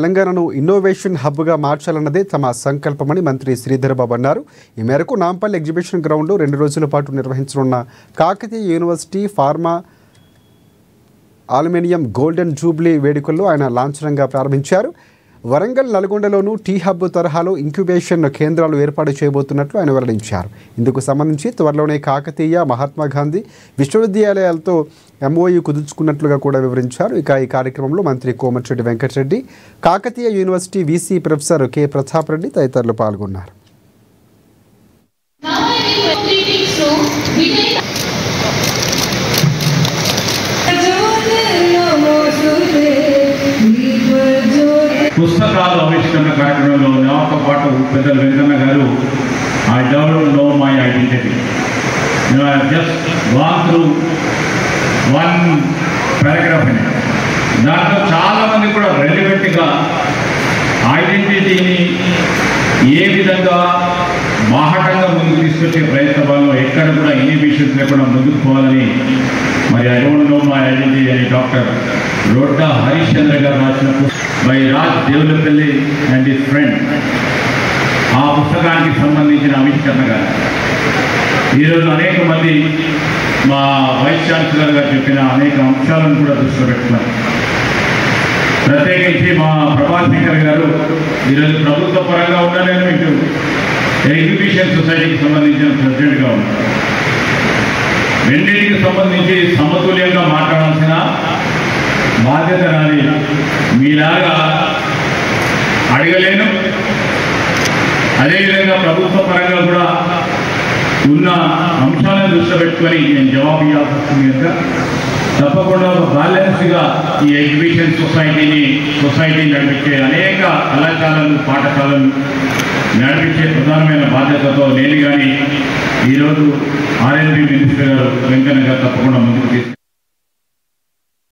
తెలంగాణను ఇన్నోవేషన్ హబ్గా మార్చాలన్నదే తమ సంకల్పమని మంత్రి శ్రీధర్ బాబు అన్నారు. ఈ మేరకు నాంపల్లి ఎగ్జిబిషన్ గ్రౌండ్లో 2 రోజుల పాటు నిర్వహించనున్న Kakatiya university pharma alumni golden jubilee వేడుకల్లో ఆయన లాంఛనంగా ప్రారంభించారు. వరంగల్, నల్గొండలోనూ టీ హబ్ తరహాలో ఇంక్యుబేషన్ కేంద్రాలు ఏర్పాటు చేయబోతున్నట్లు ఆయన వెల్లడించారు. ఇందుకు సంబంధించి త్వరలోనే కాకతీయ, మహాత్మా గాంధీ విశ్వవిద్యాలయాలతో MOU కుదుర్చుకున్నట్లుగా కూడా వివరించారు. ఇక ఈ కార్యక్రమంలో మంత్రి Komatireddy Venkatareddy, Kakatiya university VC professor K Pratap Reddy తదితరులు పాల్గొన్నారు. పుస్తకాలు ఆవిష్కరణ కార్యక్రమంలో నాతో పాటు పెద్దలు వెంకన్న గారు I don't know my identity, just want through one paragraph అని. దాంట్లో చాలామంది కూడా రెలివెంట్గా ఐడెంటిటీని ఏ విధంగా బాహటంగా ముందుకు తీసుకొచ్చే ప్రయత్నంలో ఎక్కడ కూడా ఇన్హిబిషన్స్ లేకుండా ముందుకు పోవాలని మరి I don't know my identity అని డాక్టర్ రోడ్డా హరీష్ చంద్ర గారు రాసిన by Raj Devulapalli and his friend, ఆ పుస్తకానికి సంబంధించిన ఆవిష్కరణ గారు ఈరోజు అనేక మంది మా వైస్ ఛాన్సలర్ గారు చెప్పిన అనేక అంశాలను కూడా దృష్టిలో పెట్టుకున్నారు. ప్రత్యేకించి మా ప్రభాస్ శంకర్ గారు ఈరోజు ప్రభుత్వ పరంగా ఉన్నారని మీకు ఎగ్జిబిషన్ సొసైటీకి సంబంధించిన ప్రెసిడెంట్గా ఉన్నారు. రెండింటికి సంబంధించి సమతుల్యంగా మాట్లాడాల్సిన బాధ్యత నాది. మీలాగా అడగలేను, అదేవిధంగా ప్రభుత్వ పరంగా కూడా ఉన్న అంశాలను దృష్టిలో పెట్టుకొని నేను జవాబు ఇవ్వాల్సి వస్తుంది కనుక తప్పకుండా ఒక బ్యాలెన్స్గా ఈ ఎగ్జిబిషన్ సొసైటీ నడిపించే అనేక కళాశాలలు, పాఠశాలలు నడిపించే ప్రధానమైన బాధ్యతతో నేను కానీ ఈరోజు R&D మినిస్టర్ గారు వెంకన్న గారు తప్పకుండా ముందుకు తీసుకు